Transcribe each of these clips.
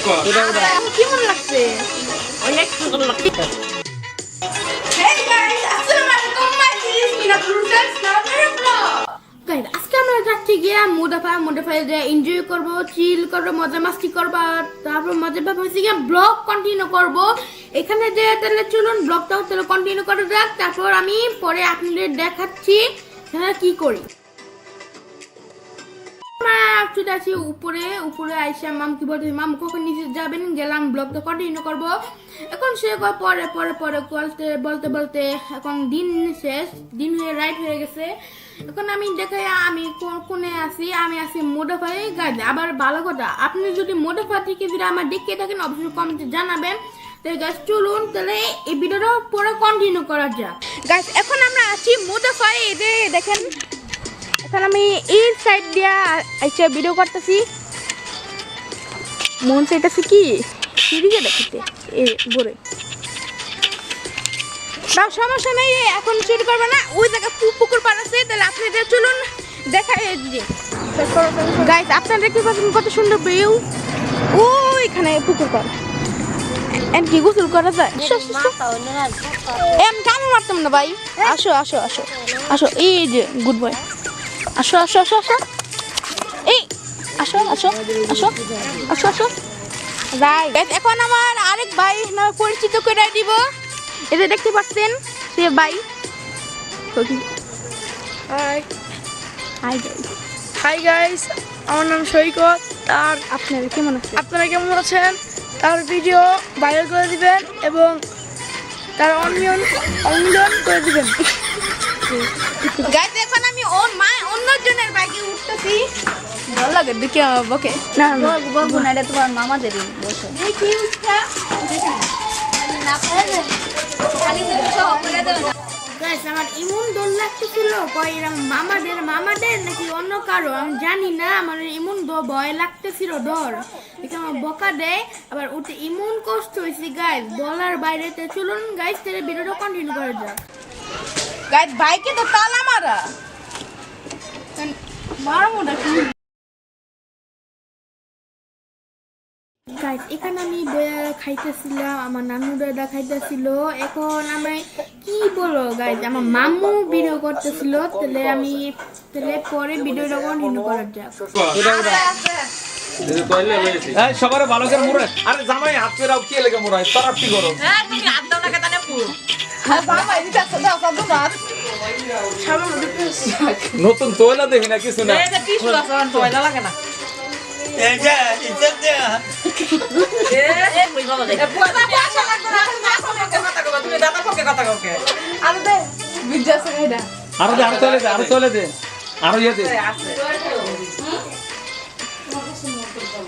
কেমন লাগছে? অনেক সুন্দর লাগছে। Hey guys, assalamualaikum. My name is Mina Brutus. Now we're vlog. Guys, আজকে আমরা যাচ্ছি গিয়া মোডাফাই যে এনজয় করব, চিল করব, মজা মাস্তি করব, তারপর মজা ভাবছি গিয়া ব্লগ কন্টিনিউ করব। এখানে যে তাহলে চলুন ব্লগটাও তাহলে কন্টিনিউ করা যাক। তারপর আমি পরে আপনাদের দেখাচ্ছি কি করি। চলে আসি উপরে আইসা মাম কি বলতে মাম কখন নিচে যাবেন, গেলাম ব্লগটা কন্টিনিউ করব। এখন সে পরে বলতে এখন দিন শেষ, দিন হয়ে রাইট হয়ে গেছে। এখন আমি দেখাই আমি কোনে আছি, আমি আছি মোডাফাই গাইজ। আবার ভালো কথা, আপনি যদি মোডাফাই থেকে যদি আমার দেখতে থাকেন অবশ্যই কমেন্টে জানাবেন। তাই গাইজ চলুন তাহলে এই ভিডিওটা পরে কন্টিনিউ করা যাক। গাইজ এখন আমরা আছি মোডাফাই, এই যে দেখেন এখন আমি এই সাইড দিয়া আইসা ভিডিও করতেছি। মন চাইতেছি কি সিরিজে দেখতে বলে সমস্যা নেই, এখন শুরু করবে না। ওই জায়গায় পুকুর পাড় আছে, তাহলে আপনাদের চলুন দেখাই গাইস। আপনারা দেখতে পাচ্ছেন কত সুন্দর ভিউ। ও এখানে পুকুর পাড় কি গোসল করা যায়। আমি কামড় মারতাম না ভাই। আসো আসো আসো আসো, এই যে গুড বয়, আসো আসো আসো আসো, এই আসো আসো আসো আসো আসো। রাইট, এখন আমার আরেক ভাই পরিচিত করে দিব। এই যে দেখতে পাচ্ছেন সে ভাই। High hi guys, hi guys, আমার নাম সৈকত। আর আপনারা কেমন আছেন? আপনারা কেমন আছেন? তার ভিডিও ভাইরাল করে দিবেন এবং তার অনুমোদন করে দিবেন। গাইস এখন আমি অন্যজনের বাইকে উঠতেছি। ভালো লাগে দেখে বকে না বলবো না, এটা তোমার মামাদেরই বসে। গাইস আমার এমন ডর লাগতেছিল, মামাদের নাকি অন্য কারো আমি জানি না, আমার এমন ভয় লাগতেছিল, ডর দেখে আমার বকা দেয়, আবার উঠে এমন কষ্ট হয়েছে গাইস বলার বাইরে। চলুন গাইস তাহলে ভিডিওটা কন্টিনিউ করা যাক। গাইস বাইকে তো তালা মারা গাইস। এখানে আমি বয়া খাইতেছিলাম, আমার নানু দাদা খাইতেছিল। এখন আমি কি বলো গাইস, আমার মামু ভিডিও করতেছিল, তাহলে পরে ভিডিওটা কন্টিনিউ করা যাক। সবার ভালো করে মুড়ে। আরে জামাই হাত করে কি লেগে মুড়াই তোরা কি করো? হ্যাঁ তুমি হাত দাও না কেন পুরো নতুন তোলা দেখি না কিছু না। এই যে টিস্যু আছে আর তোয়লা লাগে না। এই যে ইজ্জত দে। এ কই বাবা দেখ পুরা পয়সা লাগবে না, তুমি আসো পক্ষে কথা কও, তুমি দাদা পক্ষে কথা কও কে? আর দে বিদ্যা সাইডা আরো তোলে দে আরো ইয়ে দে। আছে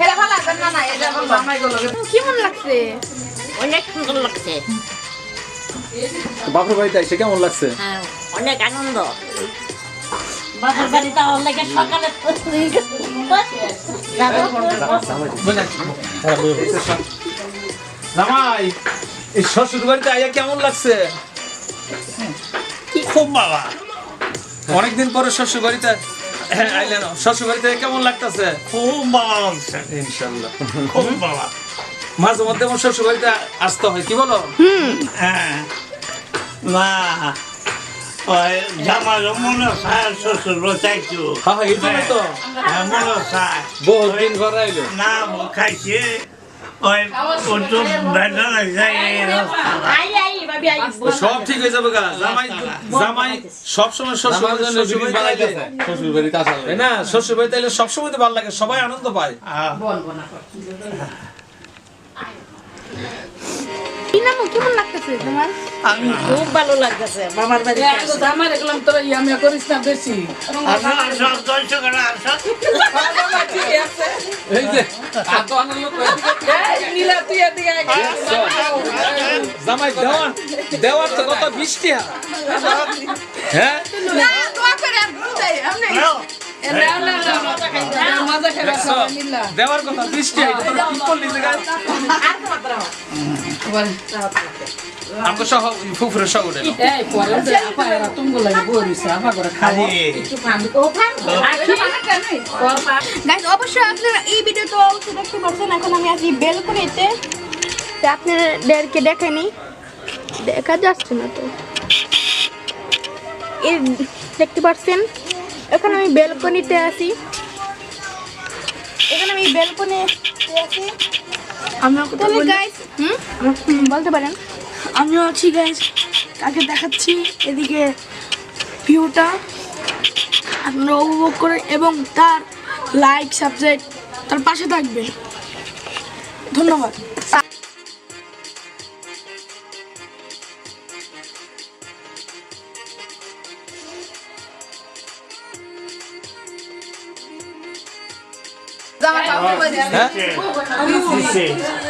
হেলা ভালো লাগবে না, না এটা আমার মামাই গো লাগে। কেমন লাগছে? অনেক সুন্দর লাগছে। বাপের বাড়িতে এসে কেমন লাগছে? হ্যাঁ, অনেক আনন্দ। বাপের বাড়িতে অনেক সকালে জামাই এই শ্বশুর বাড়িতে আইয়া কেমন লাগছে? খুব বাবা, অনেকদিন পরে শ্বশুর বাড়িতে আইলেন। শ্বশুর বাড়িতে কেমন লাগতেছে? খুব ভালো লাগছে, ইনশাল্লাহ খুব ভালো। মাঝে মধ্যে আমার শ্বশুর বাড়িতে আসতে হয়, কি বলো? হ্যাঁ না ওই জামার মনে চায় শ্বশুর চাইছো। হ্যাঁ এই জন্য তো হ্যাঁ মনে চায় বহুত দিন ঘরে আইলো। না খাইছে ওই ওটু বেটা যায়। আই ভাবি আই সব ঠিক হয়ে যাবে গা। জামাই সবসময় শ্বশুর বাড়িতে আসে, তাই না? শ্বশুর বাড়িতে এলে সবসময় তো ভালো লাগে, সবাই আনন্দ পায়। কেমন লাগতেছে তোমার? আমি খুব ভালো লাগতেছে মামার বাড়ি। আমার একদম তোরা ইয়ামিয়া করিস না বেশি। সব দর্শক করে আসো। ঠিক আছে এই যে এত আনন্দ করে এই নীলা তুই এদিকে আয়। জামাই দেওয়ার তো কত বৃষ্টি। হ্যাঁ না দোয়া করে আমি বুঝাই আমি না না না মজা খাবে দেখছো? সবাই মিল্লা। দেওয়ার কথা বৃষ্টি, এটা তোরা কি করলি যে গায়ে? আমাকে সহ ফুফুরের সহ উঠে এই পরে যে আপা এরা তুমি লাগে বলিছে আপা করে খাবো একটু পানি ও পান গাইস অবশ্যই আপনারা এই ভিডিওটা অবশ্যই দেখতে পাচ্ছেন। এখন আমি আছি বেলকনিতে, তো আপনাদেরকে দেখাইনি, দেখা যাচ্ছে না তো, এই দেখতে পাচ্ছেন এখন আমি বেলকনিতে আছি। এখানে আমি বেলকনিতে আছি। আমরা কথা তাহলে বলি। গাইস বলতে পারেন। আমিও আছি গাইস, তাকে দেখাচ্ছি এদিকে ভিউটা, আপনারা উপভোগ করেন এবং তার লাইক সাবস্ক্রাইব তার পাশে থাকবে। ধন্যবাদ।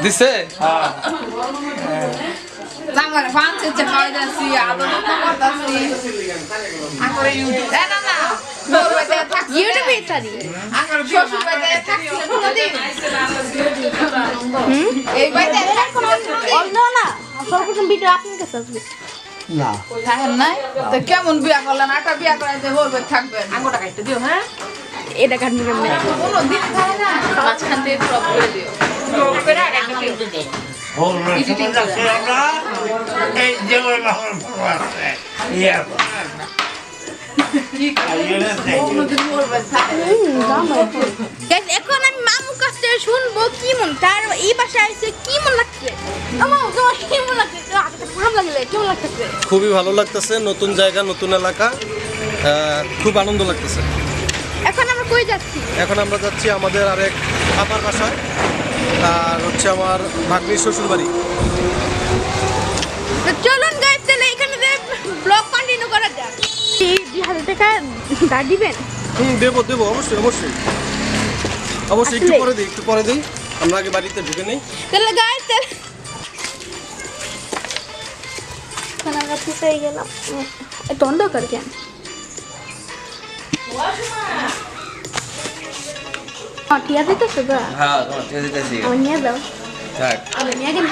দিছে জামারে ফানছে যে খাইদাছি আদর করতাছি আকরে ইউটিউব না না তোর বাড়িতে থাকছি ইউটিউবে তারি আকরে শ্বশুর বাড়িতে থাকছি কোনদিন এই বাড়িতে থাকছি অন্য না সর্বপ্রথম ভিডিও আপনার কাছে আসবে। থাকেন নাই তো কেমন বিয়া করলেন আটা বিয়া করাইতে বলবে থাকবেন আঙ্গুটা কাটতে দিও হ্যাঁ এটা কাটবে কেমনে? কোনো দিন খায় না মাঝখান দিয়ে ড্রপ করে দিও ড্রপ করে আর একটা দিও এই যেমন আমার বড় আছে ইয়া কোনদিন বলবে থাকে গাইস এখন আমি মামুর কাছ থেকে শুনবো কি মন তার এই বাসায় এসে কি মন লাগছে। আমার তোমার কি মন লাগছে? ভালো লাগলে কেমন লাগতেছে? খুবই ভালো লাগতেছে, নতুন জায়গা নতুন এলাকা, খুব আনন্দ লাগতেছে। এখন আমরা কই যাচ্ছি? এখন আমরা যাচ্ছি আমাদের আরেক আপার বাসায়, আর হচ্ছে আমার ভাগ্নির শ্বশুর বাড়ি। তো চলুন গাইস তাহলে এখানে ব্লগ কন্টিনিউ করা যাক। এই 2000 টাকা দাঁড় দিবেন? দেবো দেবো, অবশ্যই অবশ্যই অবশ্যই, একটু আসলে? পরে দিই আমরা আগে বাড়িতে ঢুকে নেই। তাহলে গাইস এখন আমরা ফুটে গেলাম। এত অন্ধকার কেন? ঠিক আছে তো সুগা হ্যাঁ ঠিক আছে আমার নিয়ে দাও। থাক আমি নিয়ে গেলে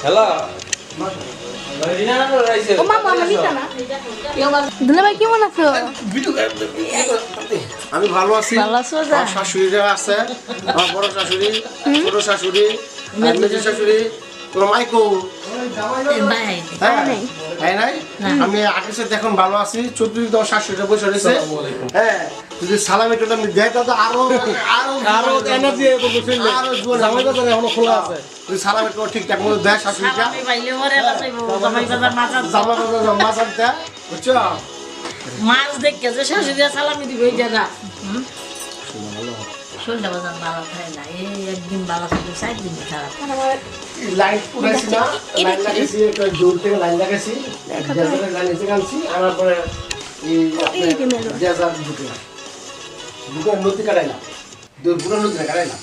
হ্যালো ও মামা আমার নিতা না। দুলা ভাই কেমন আছো? আমি ভালো আছি। আমার শাশুড়িরা আছে, আমার বড় শাশুড়ি, ছোট শাশুড়ি, আর মেজো শাশুড়ি, তোমার মাইকো। হ্যাঁ নাই আমি আগের সাথে এখন ভালো আছি। চৌধুরী তোমার শাশুড়িটা বসে রয়েছে। হ্যাঁ যদি সালামি টোটা আমি দেয় তাহলে আরো এনার্জি আরো জামাই বাজার এখনো খোলা আছে। যদি সালামি টোটা ঠিকঠাক মতো দেয় শাশুড়িটা, জামা বাজার মাছ আনতে, বুঝছো? মাছ দেখে যে শাশুড়ি সালামি দিবে ওই জায়গা শরীরটা বাজার ভালো খায় না, এই একদিন ভালো থাকে 4 দিন খারাপ। লাইট পুরাইছি না, লাইট লাগাইছি, একটা জোর থেকে লাইন লাগাইছি, গ্যাসের লাইন এসে কানছি, আনার পরে এই গ্যাসার ঢুকে নদী কাটাইলাম, পুরো নদীটা কাটাইলাম।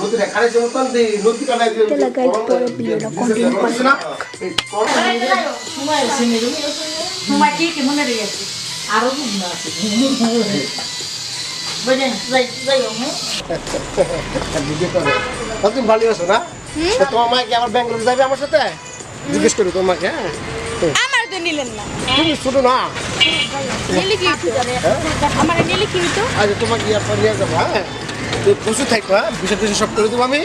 নদীটা কাটাইছে মতন নদী কাটাই না সময় আছে মেরু সময় কি কি মনে রেখেছি আরো গুণ আছে বুঝেন যাই তুমি ভালো আছো না? তোমার মাকে আবার ব্যাঙ্গালোর যাবে আমার সাথে? জিজ্ঞেস করি তোমাকে। হ্যাঁ আমার তো নিলেন না। তুমি ছোট না, নিলে কি আমার নিলে কি তো? আচ্ছা তোমাকে ইয়ারপর নিয়ে যাবো। হ্যাঁ তুই প্রচুর থাকবো, হ্যাঁ বিষয় টিষয় সব করে দেবো আমি,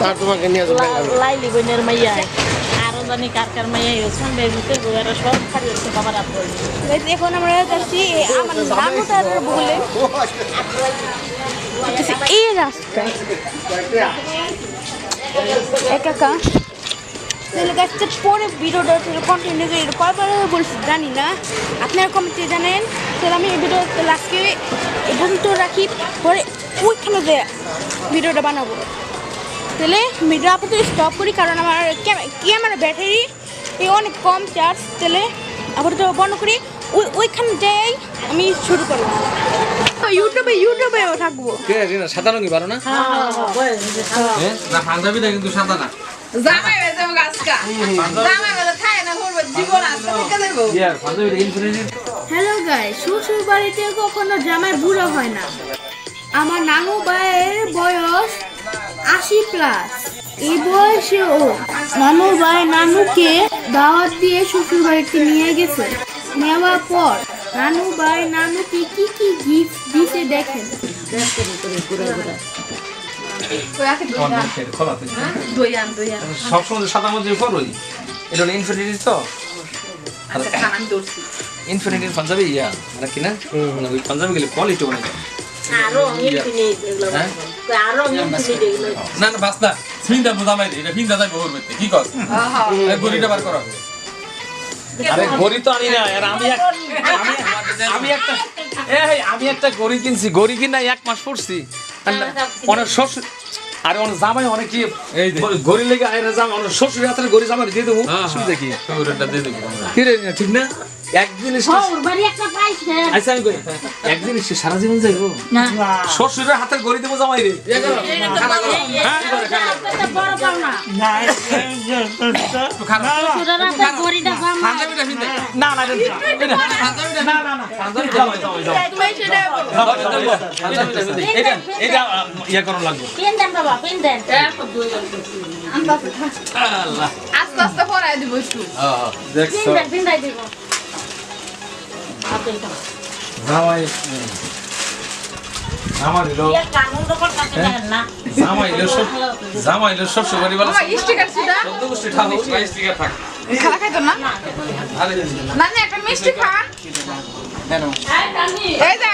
তার তোমাকে নিয়ে যাবো ব্যাঙ্গালোর। লাইলি বোনের মাইয়া আরো জানি কার মাইয়া সন্ধ্যার ভিতরে গোয়ারা সব খালি হচ্ছে বাবার আপন গাইস এখন আমরা যাচ্ছি আমার নানুটার বলে এই রাস্তা একা তাহলে গাছটা পরে ভিডিওটা কন্টিনিউ করে কয়বার বলছি জানি না, আপনারা কমেন্টে জানেন। তাহলে আমি এই ভিডিওতে লাস্টে এই পর্যন্ত রাখি, পরে ওইখানে যে ভিডিওটা বানাবো। তাহলে ভিডিও আপাতত স্টপ করি, কারণ আমার ক্যামেরা ব্যাটারি অনেক কম চার্জ। তাহলে আপাতত বন্ধ করি, ওইখানে যাই আমি শুরু করবো। ইউটিউবেও থাকবো। কে রিনা সাদা রঙই পারো না? হ্যাঁ না পাঞ্জাবিটা কিন্তু সাদা না। জামাই হয়ে যাবো আজকা জামাই বলে খায় না করবো জীবন আজকে থেকে দেবো ইয়ার পাঞ্জাবিটা ইনফিনিটি। হ্যালো গাইস, শ্বশুর বাড়িতে কখনো জামাই বুড়ো হয় না। আমার নানু ভাইয়ের বয়স 80+। এই বয়সেও নানু ভাই নানুকে দাওয়াত দিয়ে শ্বশুর বাড়িতে নিয়ে গেছে। নেওয়ার পর নানু ভাই নানুকে কি কি গিফট দিতে দেখেন। সবসময় সাদা মধ্যে করোই এটা হলো ইনফিনিটি তো ইনফিনিটির পাঞ্জাবি ইয়া মানে কি না ওই পাঞ্জাবি গেলে কোয়ালিটি অনেক আরো ইনফিনিট এগুলো আরো ইনফিনিট এগুলো না না বাস না ফিন্দা বুঝামাই দে এটা ফিন্দা যাই বহুর মধ্যে কি কর এই গড়িটা বার করো আরে গড়ি তো আনি না আর আমি একটা গড়ি কিনছি গড়ি কিনা 1 মাস পড়ছি অনেক শ্বশুর আরে অনেক জামাই অনেক কি গড়ি লেগে আইরা জাম অনেক শ্বশুর হাতের গড়ি জামাই দিয়ে দেবো সুবিধা কি ওটা দিয়ে দেবো কি রে ঠিক না একদিন ওর বাড়ি একটা পাইছে আচ্ছা আমি কই একদিন সে সারা জীবন যাইবো না শ্বশুরের হাতের গড়ি দেবো জামাই রে বড় পাও না সুরারাতে গড়িটা পাও না না না না না না এটা ইয়া করো লাগবে পেন দেন বাবা পেন দেন আল্লাহ আস্তে আস্তে পরাই দিব একটু দেখছো পেন দেন দিব আপনি তো জামাই আমার হলো ইয়া কানুন তো করতে দেন না জামাই হলো শ্বশুর বাড়ি বলে মামা স্টিকার ছিটা 14 গোষ্ঠী ঠাকুর স্টিকার থাক খালা খাইতো না আরে না না একটা মিষ্টি খান এই যে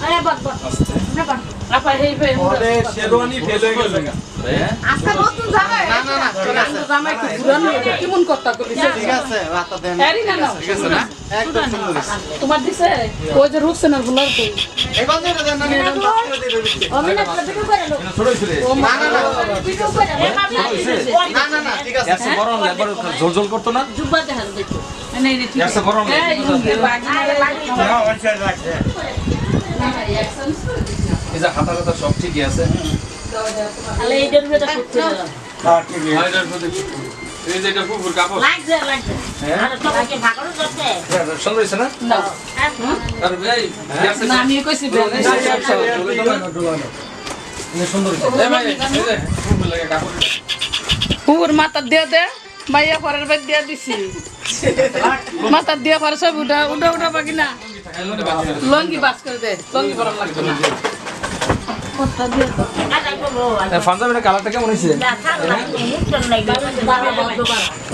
আরে বট বট না বট আপা হেই ফে ওরে শেরওয়ানি ফেল হয়ে গেছে আজকে নতুন জামাই না না না জামাই কি পুরানো কেমন কথা কইছে ঠিক আছে রাতা দেন এরি না না ঠিক আছে না একদম সুন্দর হয়েছে। তোমার দিছে ওই যে রুকসেনার গুলার কই এবার দিয়ে দেন না নিলাম 10 করে দিয়ে দিচ্ছি। অমিনা ভিডিও করে লো এটা ছোট ছিল না না না ভিডিও করে এ বাবা না না না ঠিক আছে এত বড় না একবার জল জল করতে না জুব্বা দেখাল দেখো নাই রে ঠিক এত বড় না এই লুঙ্গি বাগি এই যে হাতা হাতা সব ঠিকই আছে তাহলে এইটার ভিতরে করতে হাইডার প্রতি এই যে এটা পুকুর কাপড় লাগছে আর তোমাকে ভাগড় করতে সুন্দর হয়েছে না না আর ভাই আছে না আমি কইছি বেলে সুন্দর হয়েছে এই ভাই এই যে পুকুর লাগে কাপড় পুর মাথা দিয়ে দে মাইয়া পরের বেগ দিয়ে দিছি মাথা দিয়ে পরে সব উঠা উঠা উঠা বাকি না লঙ্গি বাস করে দে লঙ্গি পরা লাগবে না কথা দিয়ে তো আরে বলো পাঞ্জাবির কালারটা কেমন হয়েছে না থাক না মুখটা নাই বাবা বদ্ধ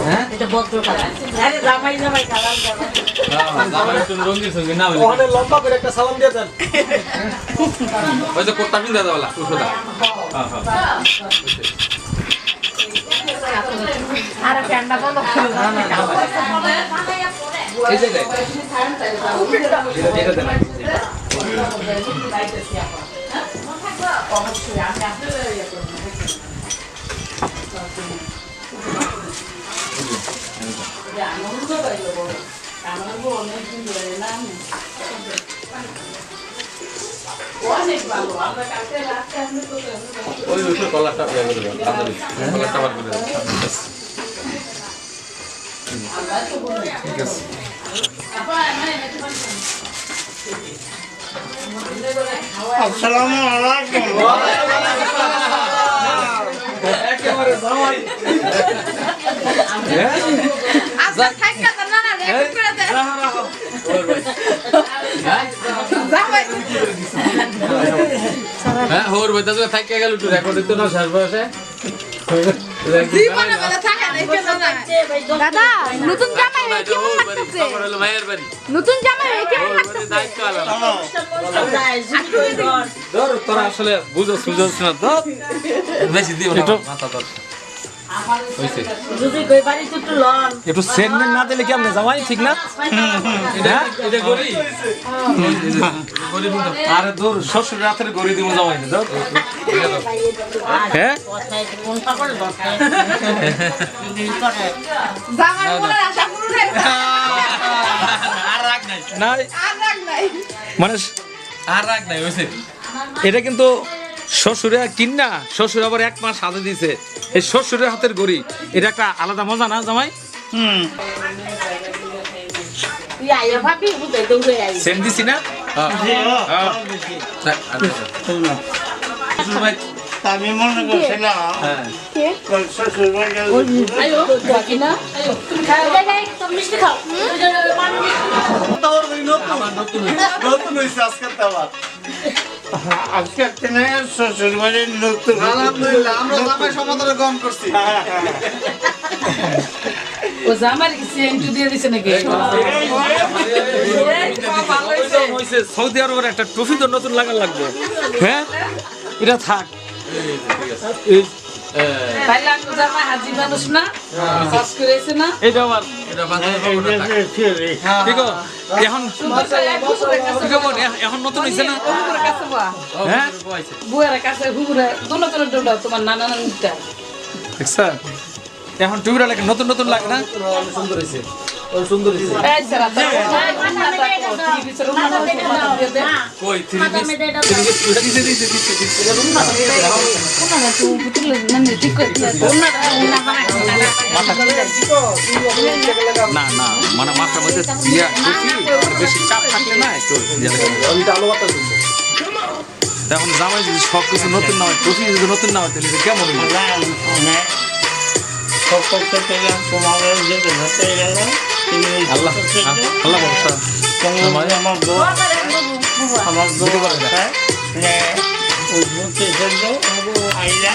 হ্যাঁ এটা বদ্ধ কালার আরে জামাই জামাই কালার জামাই জামাই একটু রঙিন সঙ্গে না ওখানে লম্বা করে একটা সালাম দিয়ে দেন ওই যে কোটটা পিন দাদা वाला উঠোদা হ্যাঁ হ্যাঁ আরে প্যান্ডা বন্ধ করে না না এই যে এটা দেন ওই ওই কলারটা ইয়া করে দাও কলারটা বার করে দাও ঠিক আছে আসসালামু আলাইকুম একেবারে জামাই আজকে থাকা তো না না রেকর্ড করে দে জামাই হ্যাঁ হোর বইতা তো থাকি গেল একটু রেকর্ড দিতে না শেষ বয়সে জীবনে বলে থাকা নাই কেন না দাদা নতুন জামাই হয়ে কেমন লাগতেছে হলো ভাইয়ের বাড়ি নতুন জামাই হয়ে কেমন লাগতেছে দায়িত্ব আলাম ধর তোরা আসলে বুঝো সুঝোস না তো বেশি দিও না মাথা ধর হইছে যদি কই বাড়ি তো একটু লন একটু সেন্টমেন্ট না দিলে কেমনে জামাই ঠিক না এটা এটা গরি গরি কিন্তু আরে দূর শ্বশুর রাতের গরি দিমু জামাই না দাও হ্যাঁ কথায় কোন পাগল দরকার জামাই বলে আশা করু রে আর রাগ নাই নাই আর রাগ নাই মানে আর রাগ নাই হইছে এটা কিন্তু শ্বশুরে কিন্না শ্বশুর আবার 1 মাস হাতে দিছে এই শ্বশুরের হাতের গড়ি এটা একটা আলাদা মজা না জামাই তুই আইয়া ভাবি বুঝে দৌড়ে আই সেন্ড দিছি না শ্বশুর ভাই আমি মনে করছিলাম হ্যাঁ শ্বশুর বাড়ি আয়ো বাকি না আয়ো তুমি খাও তো মিষ্টি খাও আজকে দিনে শ্বশুর বাড়ির নতুন ও জামার কি সেন্টু দিয়ে দিছে নাকি হইছে সৌদি আরবের একটা ট্রফি তো নতুন লাগা লাগবে হ্যাঁ এটা থাক তাইলে আমি জামা হাজি মানুষ না কাজ করেছে না এটা আমার ঠিক এখন ঠিক বোন, এখন নতুন হইছে না হুকুরের কাছে বা হ্যাঁ বুয়ের কাছে হুকুরে দোনো দোনো দৌড়াও তোমার নানা নানিটা দেখছা এখন টুবিরা লাগে নতুন নতুন লাগে না এই সারা তো টিভি সর উন্না দিয়ে দে কই উন্না তো বুতুল নানি ঠিক করে উন্না না না মানে মাথার মধ্যে ইয়া বেশি চাপ থাকলে না একটু এখন জামাই যদি সব কিছু নতুন না হয় ট্রফি যদি নতুন না হয় তাহলে এটা কেমন হইবে? তোমাদের যেতে ধরতে গেল আল্লাহ আল্লাহ ভরসা আমার বউ আমার বউ ওই মুখে জন্য আইলা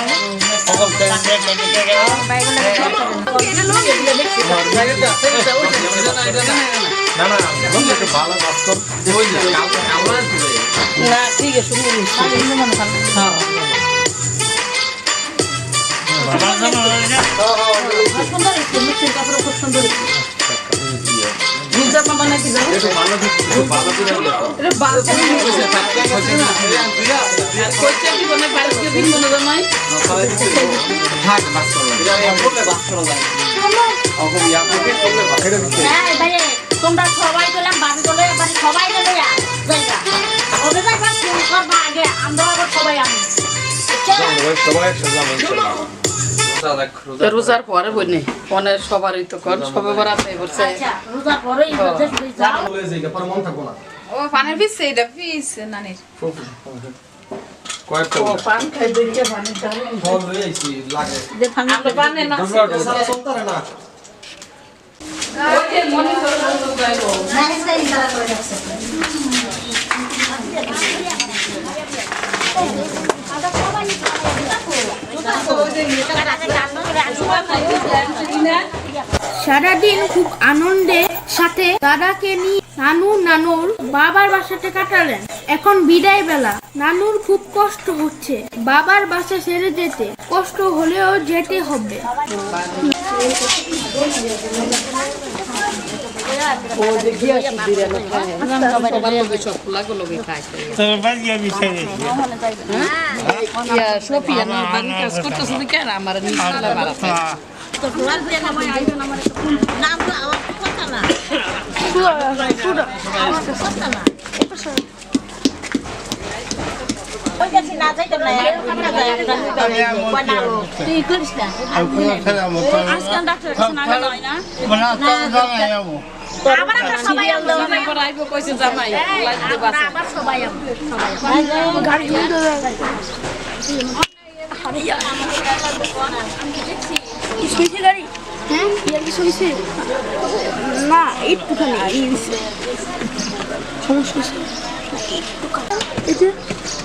না ঠিক আছে হ্যাঁ বুঝা মামা নাকি যাও এটা বাচ্চা কইছে কি বনে পারিস কি দিন মনে জামাই তোমরা সবাই গেলাম বাড়ি গেলে এবার সবাই গেলে জায়গা ওদের একবার ফোন করবা আগে আমরা আবার সবাই আমি রোজার পরে বইনি ফোনে সবারই তো কর সবে বরাতে বলছে আচ্ছা রোজার পরেই যাও ও পানের পিস এটা পিস নানির ও পান খাই দেখে পানি আমরা পানে না ওই যে মনে করে যাইবো সারাদিন খুব আনন্দের সাথে দাদাকে নিয়ে নানুর বাবার বাসাতে কাটালেন। এখন বিদায় বেলা। নানুর খুব কষ্ট হচ্ছে বাবার বাসা ছেড়ে যেতে, কষ্ট হলেও যেতে হবে। ও দেখি আসি দিরে না খায় সবার লগে সব লাগো লগে খায় তোর বাড়ি আমি ছেড়ে ইয়া সোফিয়া না বাড়ি কাজ করতেছ না কেন আমার নিচলা বাড়াতে তো রোজ দিয়ে নামাই আইতো না মানে নাম তো আমার কথা না আমার কথা না ওই কাছে না যাইতো না কথা যায় না তুই করিস না আজকাল ডাক্তার কাছে না নয় না আবার আমরা সবাই জামাই পর আইবো কইছে জামাই লাইন দে বাসা আবার সবাই গাড়ি কিন্তু শুয়েছে গাড়ি হ্যাঁ ইয়ার কি শুয়েছে না একটুখানি সমস্যা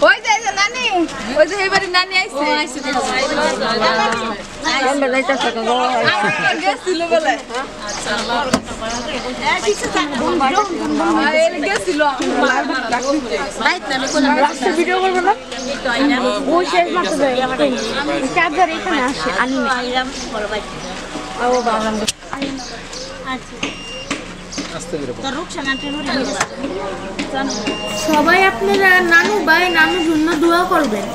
ওই যে নানি ওই যে এবারে নানি আইছে আমরা যাইতাছি গেছিল বলে গেছিল রাস্তা ভিডিও করবো না ওই শেষ মাত্র চার্জার এখানে আসে আনি সবাই আপনারা নানুর জন্য দোয়া করবেন।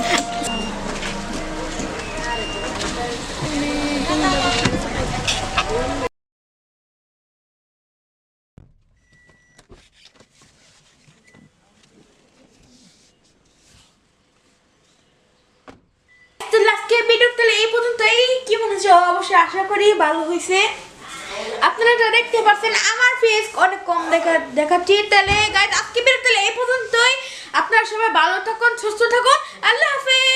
আজকে ভিডিও তাহলে এই পর্যন্তই। কি মনে হচ্ছে অবশ্যই আশা করি ভালো হয়েছে। আপনারা যা দেখতে পাচ্ছেন আমার ফেস অনেক কম দেখাচ্ছি। তাহলে গাইস আজকে ভিডিও তাহলে এই পর্যন্তই। আপনারা সবাই ভালো থাকুন, সুস্থ থাকুন। আল্লাহ হাফেজ।